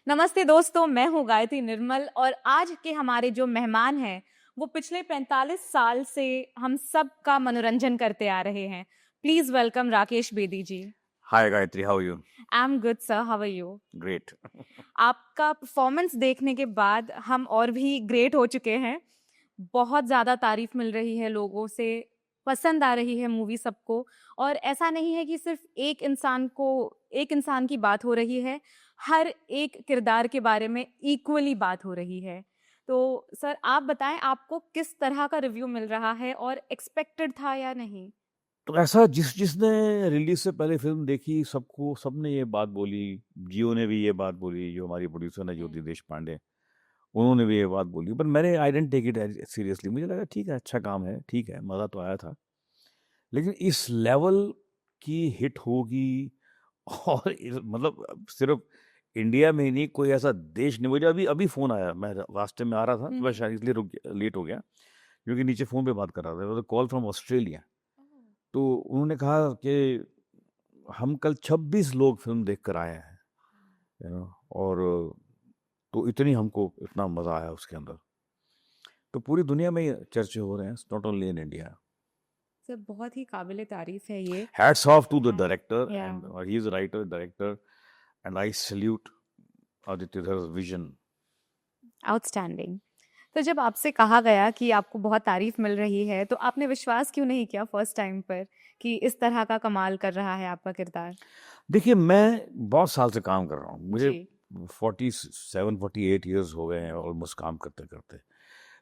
नमस्ते दोस्तों, मैं हूँ गायत्री निर्मल और आज के हमारे जो मेहमान हैं वो पिछले 45 साल से हम सब का मनोरंजन करते आ रहे हैं। Please welcome Rakesh Bedi ji. Hi Gayatri, how are you? I am good sir, how are you? Great. आपका परफॉर्मेंस देखने के बाद हम और भी ग्रेट हो चुके हैं। बहुत ज़्यादा तारीफ मिल रही है लोगों से, पसंद आ रही है मूवी सबको। और ऐसा नहीं है कि सिर्फ एक इंसान की बात हो रही है, हर एक किरदार के बारे में इक्वली बात हो रही है। तो सर आप बताएं, आपको किस तरह का रिव्यू मिल रहा है और एक्सपेक्टेड था या नहीं? तो ऐसा जिसने रिलीज से पहले फिल्म देखी सबने ये बात बोली। जियो ने भी ये बात बोली, जो हमारी प्रोड्यूसर है ज्योति देशपांडे, उन्होंने भी ये बात बोली। पर मैंने I didn't take it seriously. मुझे लगा ठीक है, अच्छा काम है, ठीक है, मज़ा तो आया था। लेकिन इस लेवल की हिट होगी और मतलब सिर्फ इंडिया में ही नहीं, कोई ऐसा देश नहीं। मुझे अभी अभी फ़ोन आया, मैं रास्ते में आ रहा था, मैं शायद इसलिए लेट हो गया क्योंकि नीचे फ़ोन पे बात कर रहा था। Call from Australia. तो उन्होंने कहा कि हम कल 26 लोग फिल्म देख कर आए हैं, और तो इतना मज़ा आया उसके अंदर। तो पूरी दुनिया में ये चर्चे हो रहे हैं, not only in India. Sir बहुत ही काबिले तारीफ है ये। Hats off to the director, yeah and he is writer director, and I salute Aditya Dhar's vision. Outstanding. तो जब आपसे कहा गया कि आपको बहुत तारीफ मिल रही है, तो आपने विश्वास क्यों नहीं किया फर्स्ट टाइम पर कि इस तरह का कमाल कर रहा है आपका किरदार? देखिए, मैं बहुत साल से काम कर रहा हूँ। मुझे जी। 47-48 ईयर्स हो गए हैं ऑलमोस्ट काम करते करते।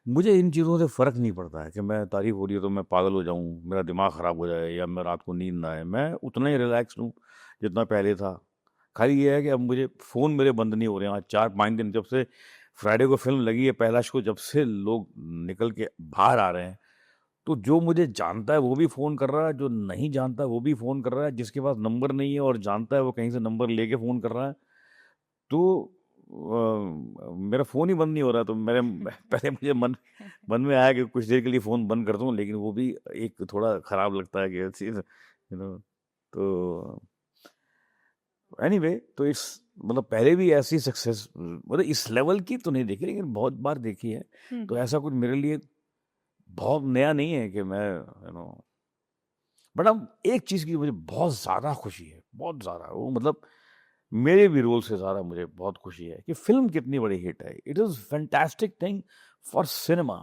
मुझे इन चीज़ों से फ़र्क नहीं पड़ता है कि मैं तारीफ़ हो रही है तो मैं पागल हो जाऊँ, मेरा दिमाग ख़राब हो जाए या मैं रात को नींद ना आए। मैं उतना ही रिलैक्स हूँ जितना पहले था। खाली ये है कि अब मुझे फ़ोन मेरे बंद नहीं हो रहे हैं। आज 4-5 दिन जब से फ्राइडे को फ़िल्म लगी है, पहला शो, जब से लोग निकल के बाहर आ रहे हैं, तो जो मुझे जानता है वो भी फ़ोन कर रहा है, जो नहीं जानता वो भी फ़ोन कर रहा है, जिसके पास नंबर नहीं है और जानता है वो कहीं से नंबर लेके फ़ोन कर रहा है। तो मेरा फ़ोन ही बंद नहीं हो रहा। तो मेरे पहले मुझे मन में आया कि कुछ देर के लिए फ़ोन बंद कर दूँ, लेकिन वो भी एक थोड़ा ख़राब लगता है कि चीज़, तो एनीवे, तो इस मतलब पहले भी ऐसी सक्सेस मतलब इस लेवल की तो नहीं देखी, लेकिन बहुत बार देखी है। तो ऐसा कुछ मेरे लिए बहुत नया नहीं है कि मैं बट अब एक चीज़ की मुझे बहुत ज़्यादा खुशी है, बहुत ज़्यादा। वो मतलब मेरे भी रोल से ज़्यादा मुझे बहुत खुशी है कि फ़िल्म कितनी बड़ी हिट है। It is fantastic thing for cinema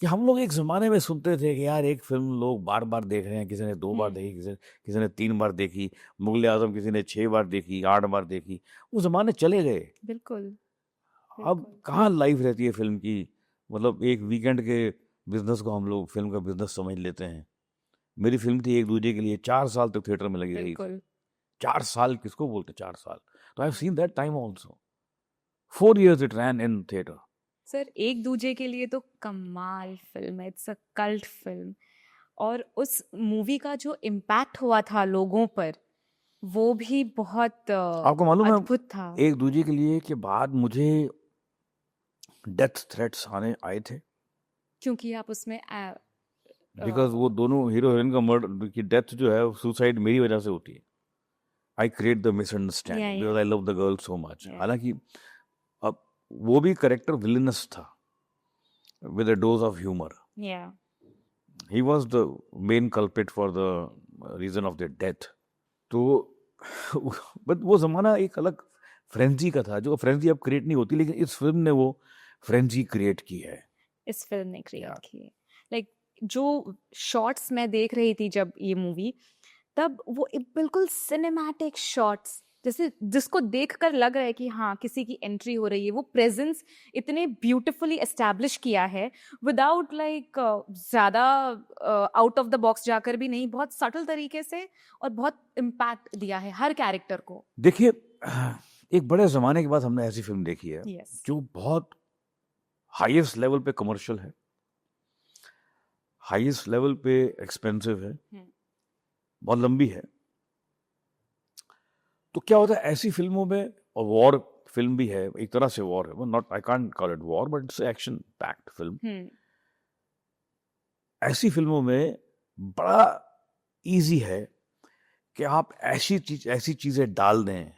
कि हम लोग एक ज़माने में सुनते थे कि यार एक फ़िल्म लोग बार-बार देख रहे हैं, किसी ने 2 बार देखी, किसी ने 3 बार देखी, मुग़ल-ए-आज़म किसी ने 6 बार देखी, 8 बार देखी। वो ज़माने चले गए। बिल्कुल, अब बिल्कुल। कहाँ लाइफ़ रहती है फ़िल्म की। मतलब एक वीकेंड के बिज़नेस को हम लोग फ़िल्म का बिज़नेस समझ लेते हैं। मेरी फ़िल्म थी एक दूजे के लिए, 4 साल तक थिएटर में लगी रही थी। बिल्कुल। 4 साल किसको बोलते हैं 4 साल? तो I have seen that time also. 4 years it ran in theater. Sir एक दूजे के लिए तो कमाल फिल्म है, इट्स अ कल्ट फिल्म। और उस मूवी का जो इम्पैक्ट हुआ था लोगों पर, वो भी बहुत आपको मालूम है, अद्भुत था। एक दूजे के लिए के बाद मुझे डेथ थ्रेट्स आए थे, क्योंकि आप उसमें बिकॉज़ वो दोनों हीरो हीरोइन का मर्डर की डेथ जो है सुसाइड मेरी वजह से होती है। I create the yeah misunderstanding because yeah I love the girl so much. Yeah हालाँकि अब वो भी कैरेक्टर विलेनस था with a dose of humour. Yeah he was the main culprit for the reason of their death. तो but वो ज़माना एक अलग फ्रेंजी का था, जो फ्रेंजी अब क्रिएट नहीं होती, लेकिन इस फ़िल्म ने वो फ्रेंजी क्रिएट की है। इस फिल्म ने या क्रिएट किए। लाइक जो शॉट्स मैं देख रही थी जब ये मूवी, तब वो एक बिल्कुल सिनेमैटिक शॉट्स, जैसे जिसको देखकर लग रहा है कि हाँ किसी की एंट्री हो रही है। वो प्रेजेंस इतने ब्यूटिफुली एस्टैब्लिश किया है, विदाउट लाइक ज़्यादा आउट ऑफ द बॉक्स जाकर भी नहीं, बहुत सटल तरीके से और बहुत इम्पैक्ट दिया है हर कैरेक्टर को। देखिए, एक बड़े ज़माने के बाद हमने ऐसी फ़िल्म देखी है, यस। जो बहुत हाईएस्ट लेवल पे कमर्शियल है, हाईएस्ट लेवल पे एक्सपेंसिव है, बहुत लंबी है। तो क्या होता है ऐसी फ़िल्मों में, और वॉर फ़िल्म भी है, एक तरह से वॉर है, वो not, I can't call it war, but it's action packed film. ऐसी फ़िल्मों में बड़ा ईज़ी है कि आप ऐसी चीज़ें डाल दें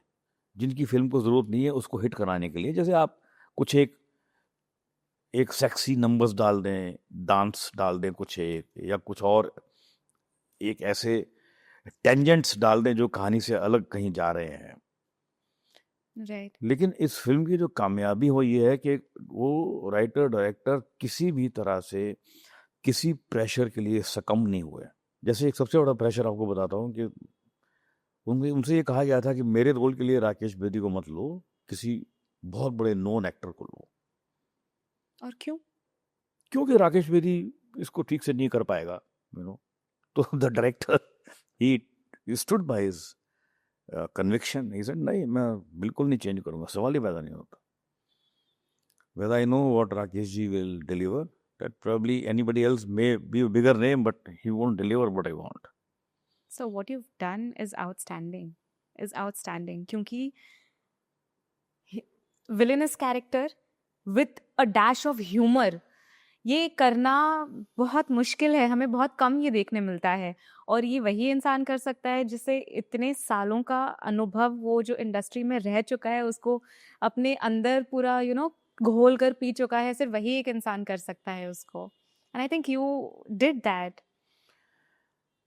जिनकी फिल्म को ज़रूरत नहीं है उसको हिट कराने के लिए। जैसे आप कुछ एक सेक्सी नंबर्स डाल दें, डांस डाल दें कुछ एक, या कुछ और एक ऐसे टेंजेंट्स डाल दें जो कहानी से अलग कहीं जा रहे हैं। राइट। लेकिन इस फिल्म की जो कामयाबी हो ये है कि वो राइटर डायरेक्टर किसी भी तरह से किसी प्रेशर के लिए सकम नहीं हुए। जैसे एक सबसे बड़ा प्रेशर आपको बताता हूँ कि उनसे ये कहा गया था कि मेरे रोल के लिए राकेश बेदी को मत लो, किसी बहुत बड़े नोन एक्टर को लो। और क्यों? क्योंकि राकेश बेदी इसको ठीक से नहीं कर पाएगा, यू नो। तो the director he stood by his conviction. He said नहीं, मैं बिल्कुल नहीं चेंज करूंगा, सवाल ही पैदा नहीं होता। Whether I know what Rakesh ji will deliver, that probably anybody else may be a bigger name, but he won't deliver what I want. So what you've done is outstanding. क्योंकि villainous character with a dash of humor, ये करना बहुत मुश्किल है, हमें बहुत कम ये देखने मिलता है। और ये वही इंसान कर सकता है जिसे इतने सालों का अनुभव, वो जो इंडस्ट्री में रह चुका है, उसको अपने अंदर पूरा घोल कर पी चुका है। सिर्फ वही एक इंसान कर सकता है उसको। And I think you did that.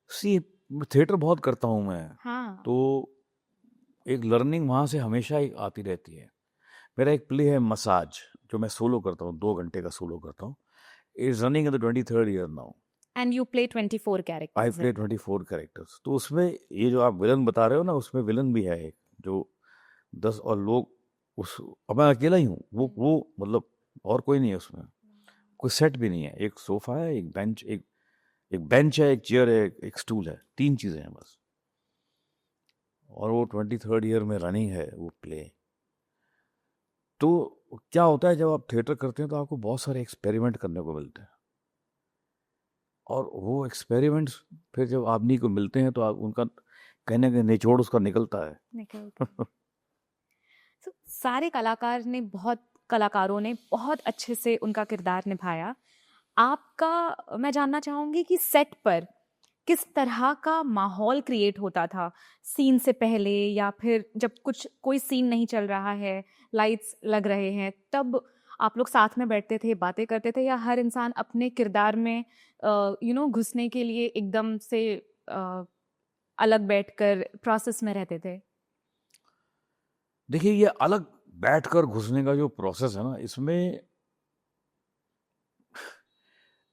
See, theatre बहुत करता हूँ मैं, हाँ। तो एक लर्निंग वहाँ से हमेशा ही आती रहती है। मेरा एक प्ले है मसाज, जो मैं सोलो करता हूँ, 2 घंटे का सोलो करता हूँ। Is running in the 23rd year now. And you play 24 characters. I play 24 characters. तो उसमें ये जो आप विलन बता रहे हो ना, उसमें विलन भी है एक, जो 10 और लोग उस, अब मैं अकेला ही हूँ, वो मतलब और कोई नहीं है उसमें, कोई सेट भी नहीं है। एक सोफा है, एक बेंच है, एक चेयर है, एक स्टूल है, 3 चीजें हैं बस। और वो 23rd ईयर में रनिंग है वो प्ले। तो क्या होता है, जब आप थिएटर करते हैं तो आपको बहुत सारे एक्सपेरिमेंट करने को मिलते हैं, और वो एक्सपेरिमेंट्स फिर जब आदमी को मिलते हैं तो आप उनका कहने का निचोड़ उसका निकलता है। So, सारे कलाकारों ने बहुत अच्छे से उनका किरदार निभाया। आपका मैं जानना चाहूंगी कि सेट पर किस तरह का माहौल क्रिएट होता था सीन से पहले, या फिर जब कोई सीन नहीं चल रहा है, लाइट्स लग रहे हैं, तब आप लोग साथ में बैठते थे, बातें करते थे, या हर इंसान अपने किरदार में घुसने के लिए एकदम से अलग बैठकर प्रोसेस में रहते थे? देखिए, ये अलग बैठकर घुसने का जो प्रोसेस है ना, इसमें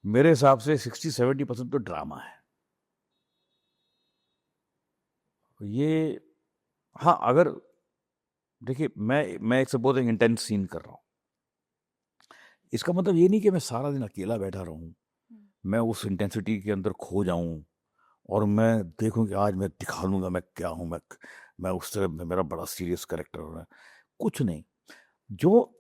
मेरे हिसाब से 60-70% तो ड्रामा है ये। हाँ, अगर देखिए, मैं एक सपोज एक इंटेंस सीन कर रहा हूँ, इसका मतलब ये नहीं कि मैं सारा दिन अकेला बैठा रहूं, मैं उस इंटेंसिटी के अंदर खो जाऊं और मैं देखूं कि आज मैं दिखा लूंगा मैं क्या हूं, मैं उस तरह मेरा बड़ा सीरियस कैरेक्टर हो रहा है। कुछ नहीं, जो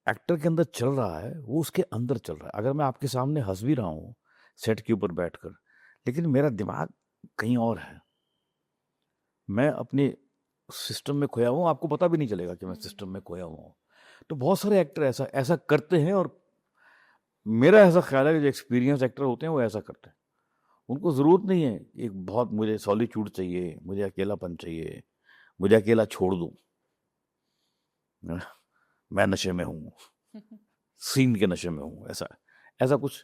एक्टर के अंदर चल रहा है वो उसके अंदर चल रहा है। अगर मैं आपके सामने हंस भी रहा हूँ सेट के ऊपर बैठकर, लेकिन मेरा दिमाग कहीं और है, मैं अपने सिस्टम में खोया हुआ, आपको पता भी नहीं चलेगा कि मैं सिस्टम में खोया हुआ हूँ। तो बहुत सारे एक्टर ऐसा करते हैं, और मेरा ऐसा ख्याल है कि जो एक्सपीरियंस एक्टर होते हैं वो ऐसा करते हैं। उनको ज़रूरत नहीं है एक बहुत मुझे सॉलिट्यूड चाहिए, मुझे अकेलापन चाहिए, मुझे अकेला छोड़ दूँ, मैं नशे में हूँ, सीन के नशे में हूँ, ऐसा कुछ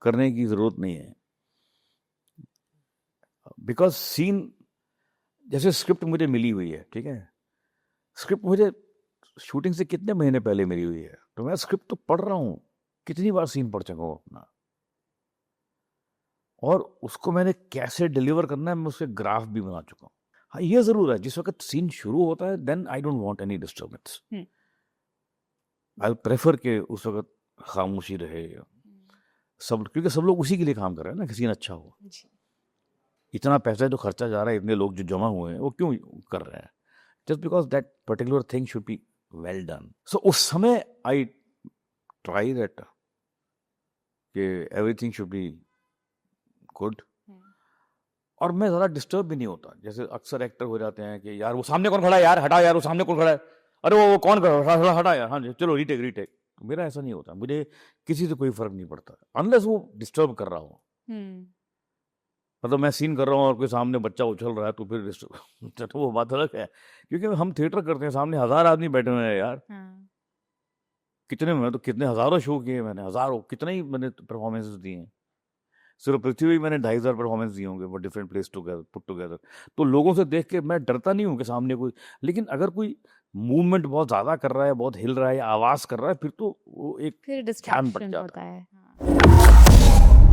करने की ज़रूरत नहीं है। बिकॉज सीन, जैसे स्क्रिप्ट मुझे मिली हुई है, ठीक है, स्क्रिप्ट मुझे शूटिंग से कितने महीने पहले मिली हुई है, तो मैं स्क्रिप्ट तो पढ़ रहा हूँ, कितनी बार सीन पढ़ चुका हूँ अपना, और उसको मैंने कैसे डिलीवर करना है मैं उसके ग्राफ भी बना चुका हूँ। हाँ, ये ज़रूर है, जिस वक्त सीन शुरू होता है then I don't want any disturbance. I prefer कि उस वक्त खामोशी रहे सब, क्योंकि सब लोग उसी के लिए काम कर रहे हैं ना कि सीन अच्छा हो। इतना पैसा जो खर्चा जा रहा है, इतने लोग जो जमा हुए हैं, वो क्यों कर रहे हैं? Just because that particular thing should be well done. So उस समय आई ट्राई दैट कि एवरीथिंग शुड बी गुड, और मैं ज़्यादा डिस्टर्ब भी नहीं होता। जैसे अक्सर एक्टर हो जाते हैं कि यार वो सामने कौन खड़ा है, यार हटा, यार वो सामने कौन खड़ा है, अरे वो कौन खड़ा, हटा यार, हाँ जी चलो रीटेक। मेरा ऐसा नहीं होता, मुझे किसी से कोई फर्क नहीं पड़ता अनलेस वो डिस्टर्ब कर रहा हो। मतलब मैं सीन कर रहा हूँ और कोई सामने बच्चा उछल रहा है तो फिर तो वो बात अलग है, क्योंकि हम थिएटर करते हैं, सामने 1000 आदमी बैठे हुए हैं यार। हाँ। कितने में तो कितने हज़ारों शो किए मैंने, हज़ारों, कितने ही मैंने परफॉर्मेंसेस दिए हैं। सिर्फ पृथ्वी में मैंने 2500 परफॉर्मेंस दिए होंगे, वो different place together put together. तो लोगों से देख के मैं डरता नहीं हूँ कि सामने कोई, लेकिन अगर कोई मूवमेंट बहुत ज़्यादा कर रहा है, बहुत हिल रहा है या आवाज़ कर रहा है, फिर तो वो एक फिर ध्यान बट डिस्ट्रैक्शन जाता होता है। है। हाँ।